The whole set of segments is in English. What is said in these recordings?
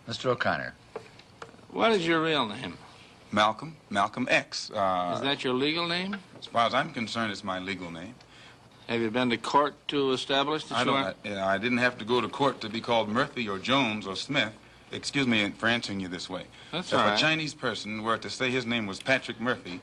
Mr. O'Connor. What is your real name? Malcom X. Is that your legal name? As far as I'm concerned, it's my legal name. Have you been to court to establish that you are? I didn't have to go to court to be called Murphy or Jones or Smith. Excuse me for answering you this way. That's all right. If a Chinese person were to say his name was Patrick Murphy,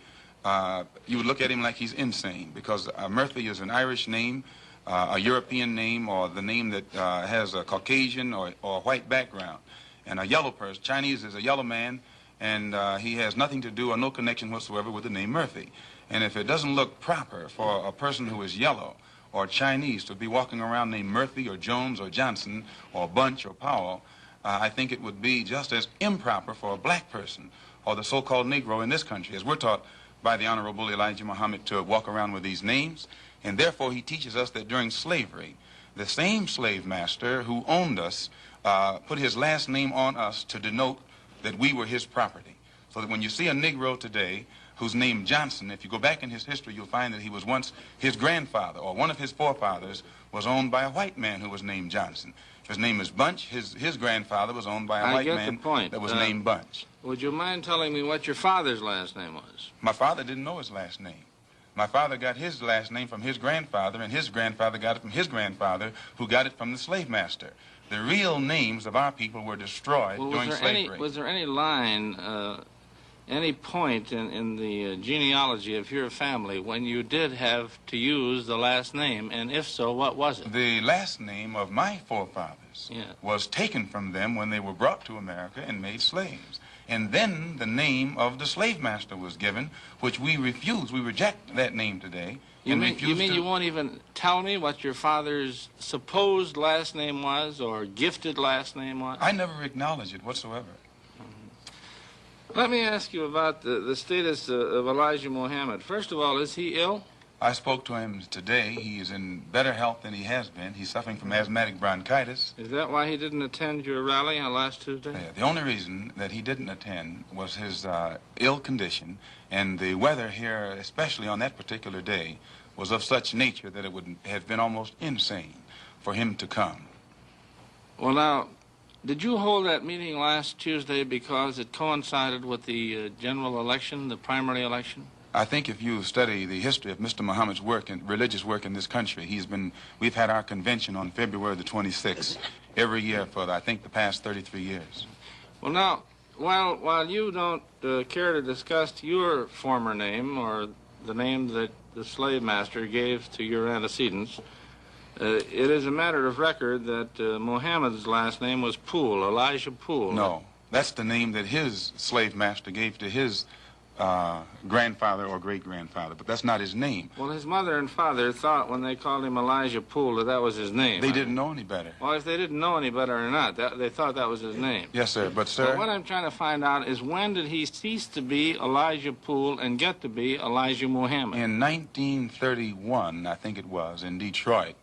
you would look at him like he's insane, because Murphy is an Irish name, a European name, or the name that has a Caucasian or white background. And a yellow person, Chinese is a yellow man, and he has nothing to do or no connection whatsoever with the name Murphy. And if it doesn't look proper for a person who is yellow or Chinese to be walking around named Murphy or Jones or Johnson or Bunch or Powell, I think it would be just as improper for a black person or the so-called Negro in this country, as we're taught by the Honorable Elijah Muhammad to walk around with these names. And therefore he teaches us that during slavery, the same slave master who owned us put his last name on us to denote that we were his property. So that when you see a Negro today who's named Johnson, if you go back in his history, you'll find that he was once, his grandfather or one of his forefathers was owned by a white man who was named Johnson. If his name is Bunch, his grandfather was owned by a white man that was named Bunch. Would you mind telling me what your father's last name was? My father didn't know his last name. My father got his last name from his grandfather, and his grandfather got it from his grandfather, who got it from the slave master. The real names of our people were destroyed during slavery. Was there any line, any point in the genealogy of your family when you did have to use the last name, and if so, what was it? The last name of my forefathers was taken from them when they were brought to America and made slaves. And then the name of the slave master was given, which we refuse. We reject that name today. You mean you won't even tell me what your father's supposed last name was or gifted last name was? I never acknowledge it whatsoever. Let me ask you about the status of Elijah Muhammad. First of all, is he ill? I spoke to him today. He is in better health than he has been. He's suffering from asthmatic bronchitis. Is that why he didn't attend your rally on last Tuesday? Yeah, the only reason that he didn't attend was his ill condition, and the weather here, especially on that particular day, was of such nature that it would have been almost insane for him to come. Well, now, did you hold that meeting last Tuesday because it coincided with the general election, the primary election? I think if you study the history of Mr. Muhammad's work and religious work in this country, we've had our convention on February the 26th every year for, I think, the past 33 years. Well, now, while you don't care to discuss your former name or the name that the slave master gave to your antecedents, it is a matter of record that Muhammad's last name was Poole, Elijah Poole. No, that's the name that his slave master gave to his grandfather or great-grandfather, but that's not his name. Well, his mother and father thought when they called him Elijah Poole that was his name. They didn't know any better. Well, if they didn't know any better or not, they thought that was his name. Yes, sir, but sir... Well, what I'm trying to find out is when did he cease to be Elijah Poole and get to be Elijah Muhammad? In 1931, I think it was, in Detroit,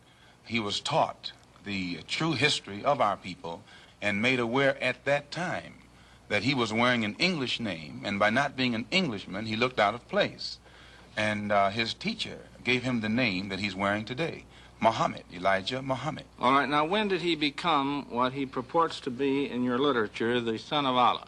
he was taught the true history of our people and made aware at that time that he was wearing an English name, and by not being an Englishman, he looked out of place. And his teacher gave him the name that he's wearing today, Muhammad, Elijah Muhammad. All right, now when did he become what he purports to be in your literature, the son of Allah?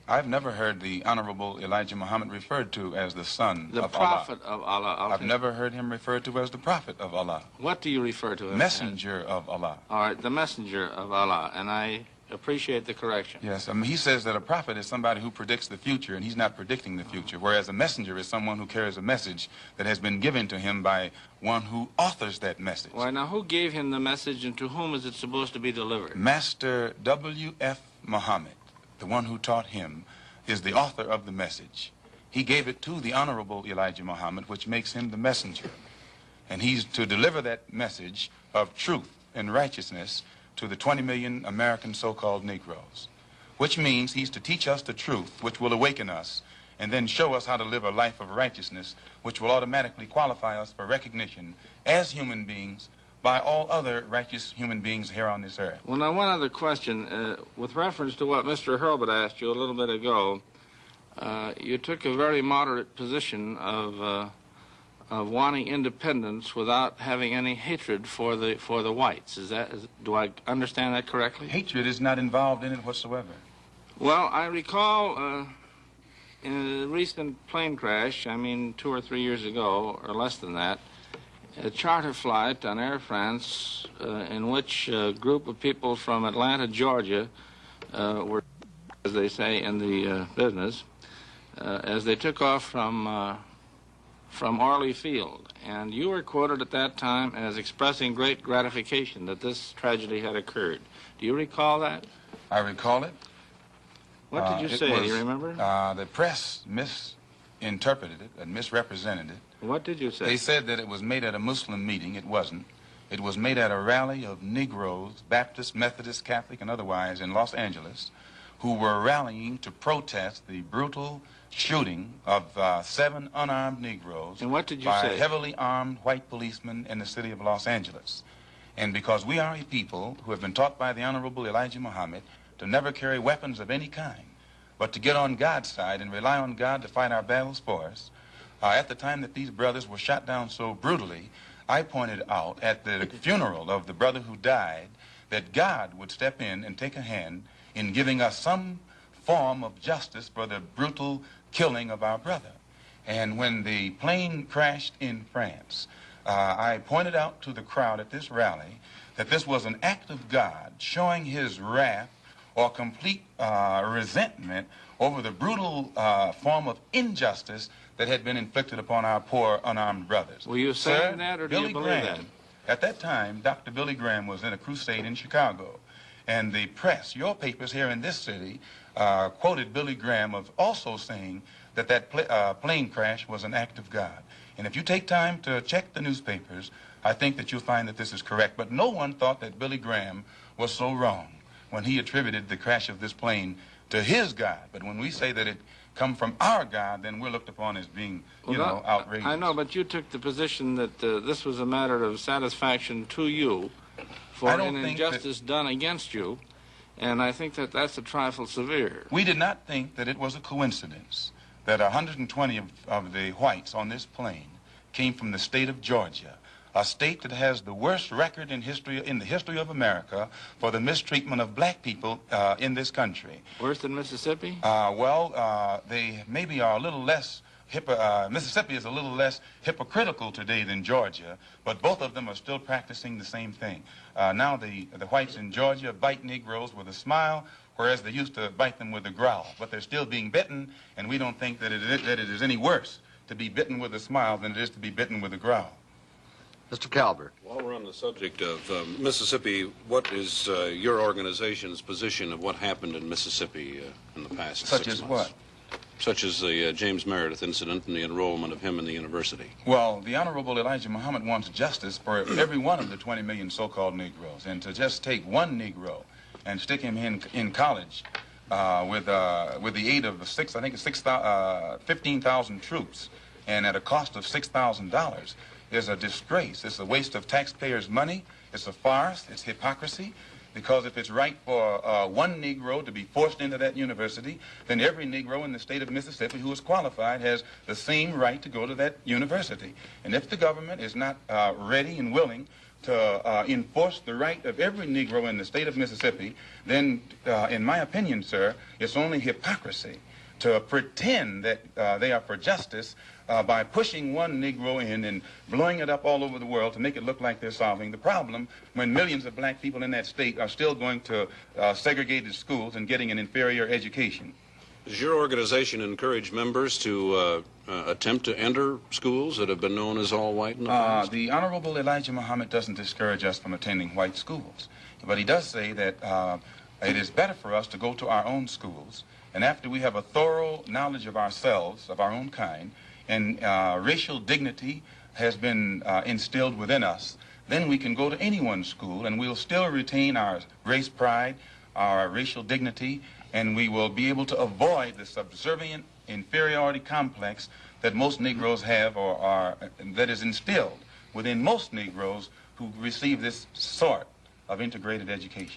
I've never heard the Honorable Elijah Muhammad referred to as the son of Allah. The prophet of Allah. I've never heard him referred to as the prophet of Allah. What do you refer to him as? Messenger of Allah. All right, the messenger of Allah, and I appreciate the correction. Yes, I mean, he says that a prophet is somebody who predicts the future, and he's not predicting the future, whereas a messenger is someone who carries a message that has been given to him by one who authors that message. Why, now, who gave him the message, and to whom is it supposed to be delivered? Master W.F. Muhammad, the one who taught him, is the author of the message. He gave it to the Honorable Elijah Muhammad, which makes him the messenger. And he's to deliver that message of truth and righteousness to the 20 million American so-called Negroes, which means he's to teach us the truth, which will awaken us, and then show us how to live a life of righteousness, which will automatically qualify us for recognition as human beings by all other righteous human beings here on this earth. Well, now, one other question. With reference to what Mr. Hurlbut asked you a little bit ago, you took a very moderate position of wanting independence without having any hatred for the whites. Do I understand that correctly? Hatred is not involved in it whatsoever. Well, I recall in a recent plane crash, I mean 2 or 3 years ago, or less than that, a charter flight on Air France in which a group of people from Atlanta, Georgia, were, as they say in the business, as they took off from Orly Field. And you were quoted at that time as expressing great gratification that this tragedy had occurred. Do you recall that? I recall it. What did you say? Do you remember? The press misinterpreted it and misrepresented it. What did you say? They said that it was made at a Muslim meeting. It wasn't. It was made at a rally of Negroes, Baptist, Methodist, Catholic, and otherwise in Los Angeles, who were rallying to protest the brutal shooting of 7 unarmed Negroes and what did you by say? heavily armed white policemen in the city of Los Angeles. And because we are a people who have been taught by the Honorable Elijah Muhammad to never carry weapons of any kind, but to get on God's side and rely on God to fight our battles for us, at the time that these brothers were shot down so brutally, I pointed out at the funeral of the brother who died that God would step in and take a hand in giving us some form of justice for the brutal killing of our brother. And when the plane crashed in France, I pointed out to the crowd at this rally that this was an act of God showing his wrath or complete resentment over the brutal form of injustice that had been inflicted upon our poor unarmed brothers. Were you saying that, or do you believe that? At that time, Dr. Billy Graham was in a crusade in Chicago, and the press, your papers here in this city, quoted Billy Graham of also saying that that plane crash was an act of God. And if you take time to check the newspapers, I think that you'll find that this is correct. But no one thought that Billy Graham was so wrong when he attributed the crash of this plane to his God. But when we say that it come from our God, then we're looked upon as being, outrageous. I know, but you took the position that this was a matter of satisfaction to you for an injustice done against you, and I think that that's a trifle severe. We did not think that it was a coincidence that 120 of the whites on this plane came from the state of Georgia, a state that has the worst record in the history of America for the mistreatment of black people in this country. Worse than Mississippi? They maybe are a little less Mississippi is a little less hypocritical today than Georgia, but both of them are still practicing the same thing. Now the whites in Georgia bite Negroes with a smile, whereas they used to bite them with a growl. But they're still being bitten, and we don't think that it is any worse to be bitten with a smile than it is to be bitten with a growl. Mr. Calvert. While we're on the subject of Mississippi, what is your organization's position of what happened in Mississippi in the past 6 months? Such as what? Such as the James Meredith incident and the enrollment of him in the university. Well, the Honorable Elijah Muhammad wants justice for every one of the 20 million so-called Negroes. And to just take one Negro and stick him in college with the aid of 15,000 troops and at a cost of $6,000 is a disgrace. It's a waste of taxpayers' money. It's a farce. It's hypocrisy. Because if it's right for one Negro to be forced into that university, then every Negro in the state of Mississippi who is qualified has the same right to go to that university. And if the government is not ready and willing to enforce the right of every Negro in the state of Mississippi, then, in my opinion, sir, it's only hypocrisy to pretend that they are for justice by pushing one Negro in and blowing it up all over the world to make it look like they're solving the problem when millions of black people in that state are still going to segregated schools and getting an inferior education. Does your organization encourage members to attempt to enter schools that have been known as all white in the past? The Honorable Elijah Muhammad doesn't discourage us from attending white schools, but he does say that it is better for us to go to our own schools, and after we have a thorough knowledge of ourselves, of our own kind, and racial dignity has been instilled within us, then we can go to anyone's school and we'll still retain our race pride, our racial dignity, and we will be able to avoid the subservient inferiority complex that most Negroes have or that is instilled within most Negroes who receive this sort of integrated education.